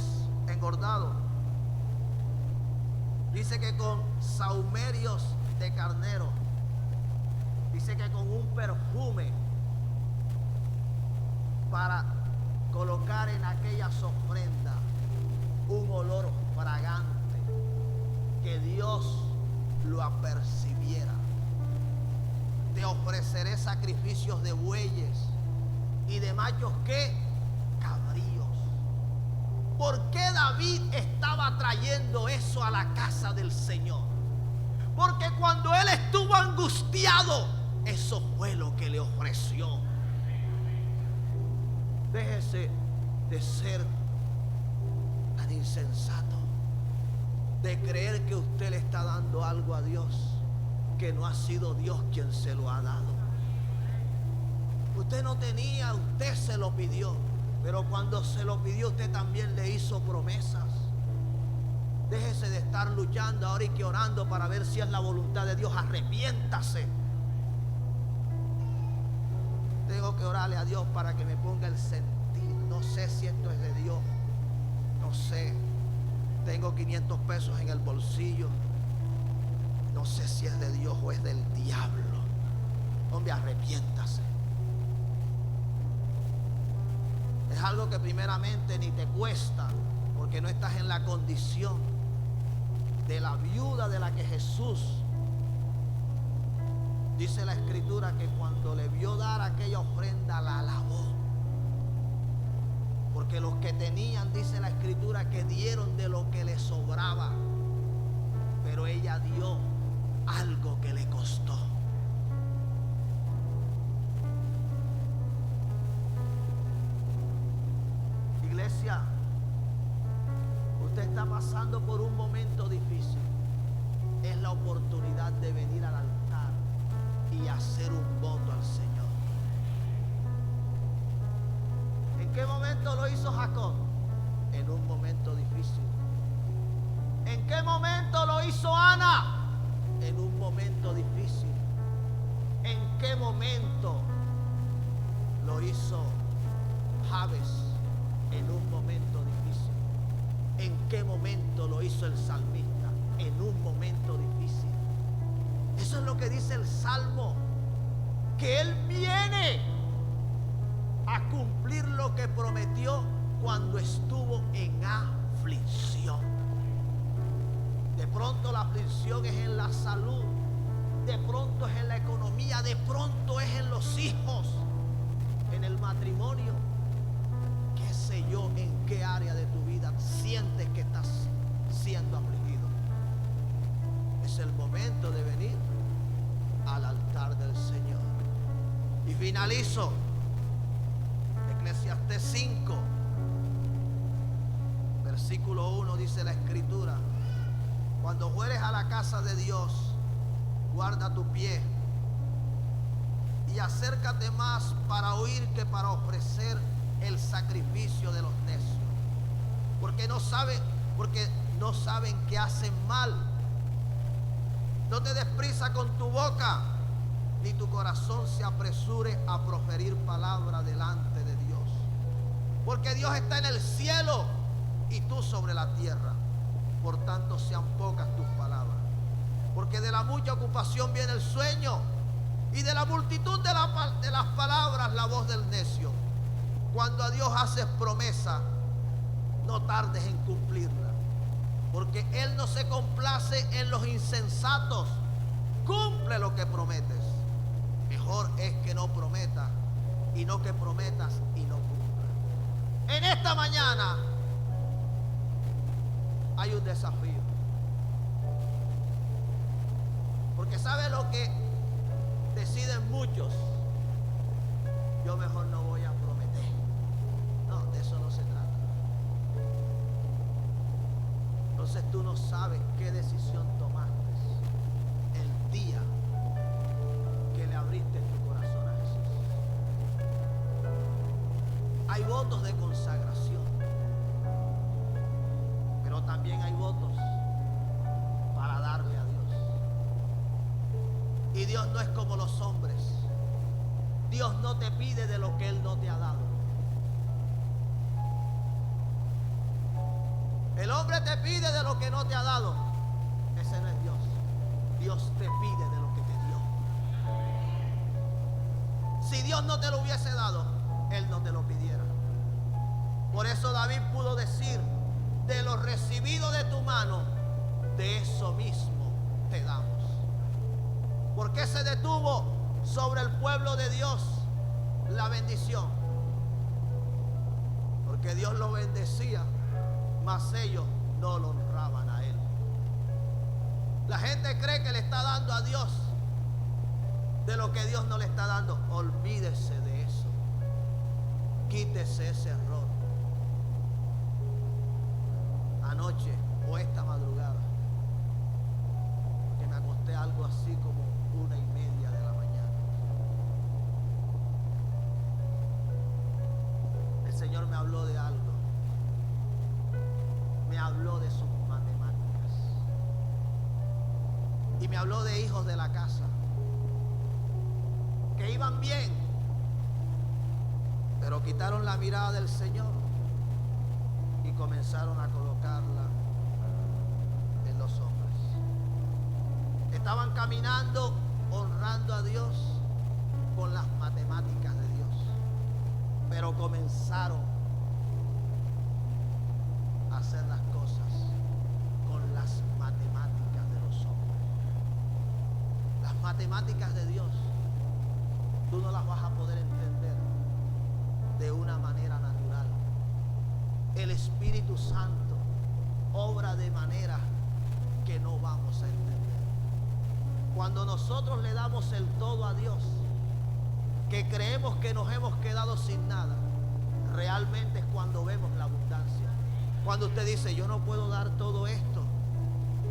engordados, dice que con sahumerios de carnero, dice que con un perfume para colocar en aquellas ofrendas un olor fragante, que Dios lo apercibiera. Te ofreceré sacrificios de bueyes y de machos que cabríos. ¿Por qué David estaba trayendo eso a la casa del Señor? Porque cuando él estuvo angustiado, eso fue lo que le ofreció. Déjese de ser tan insensato. de creer que usted le está dando algo a Dios que no ha sido Dios quien se lo ha dado. Usted no tenía, usted se lo pidió, pero cuando se lo pidió usted también le hizo promesas. Déjese de estar luchando ahora y que orando para ver si es la voluntad de Dios. Arrepiéntase. Tengo que orarle a Dios para que me ponga el sentir. No sé si esto es de Dios. No sé. Tengo 500 pesos en el bolsillo. No sé si es de Dios o es del diablo. Hombre, arrepiéntase. Es algo que primeramente ni te cuesta, porque no estás en la condición de la viuda de la que Jesús, dice la Escritura, que cuando le vio dar aquella ofrenda la alabó. Porque los que tenían, dice la Escritura, que dieron de lo que les sobraba, pero ella dio algo que le costó. Iglesia, usted está pasando por un momento difícil. Es la oportunidad de venir al altar y hacer un voto al Señor. ¿En qué momento lo hizo Jacob? En un momento difícil. ¿En qué momento lo hizo Ana? En un momento difícil. ¿En qué momento lo hizo Jabes? En un momento difícil. ¿En qué momento lo hizo el salmista? En un momento difícil. Eso es lo que dice el Salmo, que Él viene a cumplir lo que prometió cuando estuvo en aflicción. De pronto la aflicción es en la salud, de pronto es en la economía, de pronto es en los hijos, en el matrimonio. Qué sé yo, en qué área de tu vida sientes que estás siendo afligido. Es el momento de venir al altar del Señor. Y finalizo. Eclesiastés 5, versículo 1, dice la Escritura: cuando fueres a la casa de Dios, guarda tu pie y acércate más para oír que para ofrecer el sacrificio de los necios, porque no saben que hacen mal. No te des prisa con tu boca, ni tu corazón se apresure a proferir palabra delante de Dios, porque Dios está en el cielo y tú sobre la tierra. Por tanto, sean pocas tus palabras, porque de la mucha ocupación viene el sueño, y de la multitud de las palabras la voz del necio. Cuando a Dios haces promesa, no tardes en cumplirla, porque Él no se complace en los insensatos. Cumple lo que prometes. Mejor es que no prometas, y no que prometas y no cumplas. En esta mañana hay un desafío, porque ¿sabe lo que deciden muchos? Yo mejor no voy a prometer. No, de eso no se trata. Entonces tú no sabes qué decisión tomaste el día que le abriste tu corazón a Jesús. Hay votos de consagración, pero también hay votos para darle a Dios. Y Dios no es como los hombres. Dios no te pide de lo que Él no te ha dado. El hombre te pide de lo que no te ha dado. Ese no es Dios. Dios te pide de lo que te dio. Si Dios no te lo hubiese dado, Él no te lo pidiera. Por eso David pudo decir: de lo recibido de tu mano, de eso mismo te damos. ¿Por qué se detuvo sobre el pueblo de Dios la bendición? Porque Dios lo bendecía, mas ellos no lo honraban a Él. La gente cree que le está dando a Dios de lo que Dios no le está dando. Olvídese de eso. Quítese ese error. Anoche o esta madrugada ser algo así como 1:30 de la mañana. El Señor me habló de algo. Me habló de sus matemáticas. Y me habló de hijos de la casa que iban bien, pero quitaron la mirada del Señor y comenzaron a colocarla en los hombres. Estaban caminando honrando a Dios con las matemáticas de Dios, pero comenzaron a hacer las cosas con las matemáticas de los hombres. Las matemáticas de Dios tú no las vas a poder entender de una manera natural. El Espíritu Santo obra de manera que no vamos a entender. Cuando nosotros le damos el todo a Dios, que creemos que nos hemos quedado sin nada, realmente es cuando vemos la abundancia. Cuando usted dice, yo no puedo dar todo esto,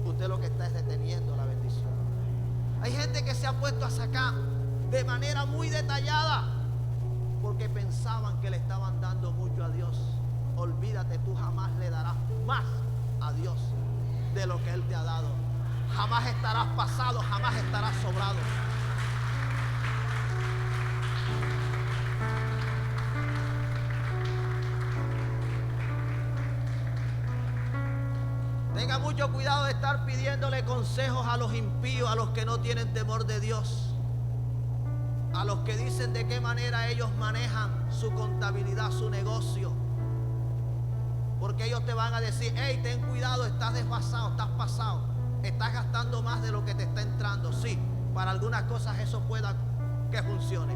usted lo que está es deteniendo la bendición. Hay gente que se ha puesto a sacar de manera muy detallada porque pensaban que le estaban dando mucho a Dios. Olvídate, tú jamás le darás más a Dios de lo que Él te ha dado. Jamás estarás pasado, jamás estarás sobrado. Tenga mucho cuidado de estar pidiéndole consejos a los impíos, a los que no tienen temor de Dios, a los que dicen de qué manera ellos manejan su contabilidad, su negocio. Porque ellos te van a decir, hey, ten cuidado, estás desfasado, estás pasado, estás gastando más de lo que te está entrando. Sí, para algunas cosas eso pueda que funcione,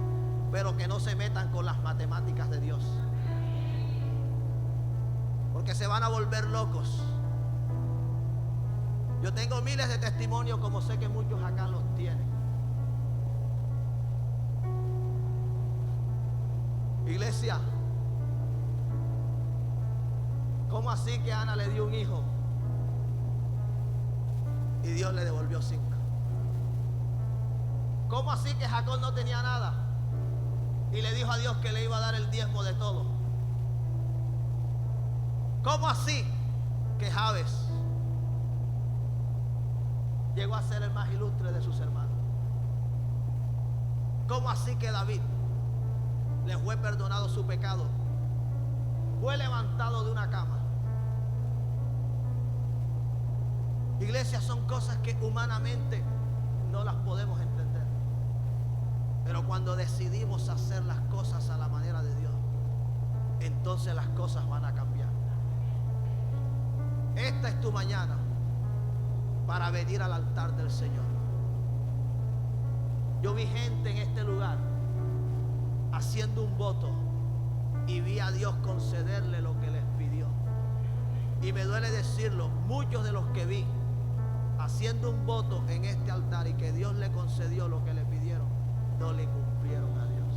pero que no se metan con las matemáticas de Dios, porque se van a volver locos. Yo tengo miles de testimonios, como sé que muchos acá los tienen. Iglesia, ¿cómo así que Ana le dio un hijo y Dios le devolvió 5? ¿Cómo así que Jacob no tenía nada y le dijo a Dios que le iba a dar el diezmo de todo? ¿Cómo así que Jabes llegó a ser el más ilustre de sus hermanos? ¿Cómo así que David le fue perdonado su pecado? Fue levantado de una cama. Iglesia, son cosas que humanamente no las podemos entender. Pero cuando decidimos hacer las cosas a la manera de Dios, entonces las cosas van a cambiar. Esta es tu mañana para venir al altar del Señor. Yo vi gente en este lugar haciendo un voto y vi a Dios concederle lo que les pidió. Y me duele decirlo, muchos de los que vi haciendo un voto en este altar y que Dios le concedió lo que le pidieron, no le cumplieron a Dios.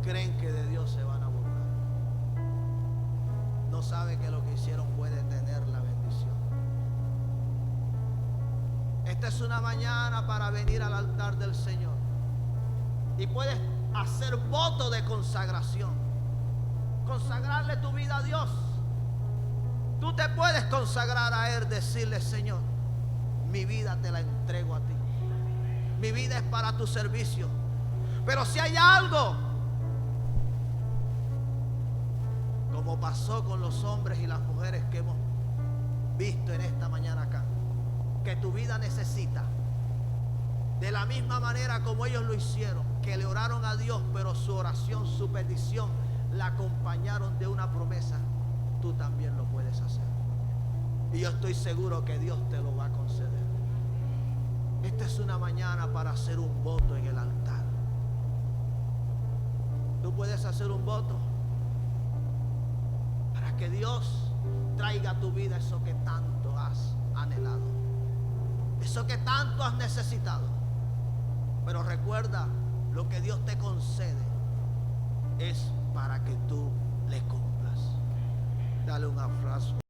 Creen que de Dios se van a burlar. No saben que lo que hicieron puede tener la bendición. Esta es una mañana para venir al altar del Señor. Y puedes hacer voto de consagración. Consagrarle tu vida a Dios. Tú te puedes consagrar a Él, decirle, Señor, mi vida te la entrego a ti. Mi vida es para tu servicio. Pero si hay algo, como pasó con los hombres y las mujeres que hemos visto en esta mañana acá, que tu vida necesita, de la misma manera como ellos lo hicieron, que le oraron a Dios, pero su oración, su petición, la acompañaron de una promesa, tú también lo puedes hacer. Y yo estoy seguro que Dios te lo va a conceder. Esta es una mañana para hacer un voto en el altar. Tú puedes hacer un voto para que Dios traiga a tu vida eso que tanto has anhelado, eso que tanto has necesitado. Pero recuerda, lo que Dios te concede es para que tú le cumplas. Dale un abrazo.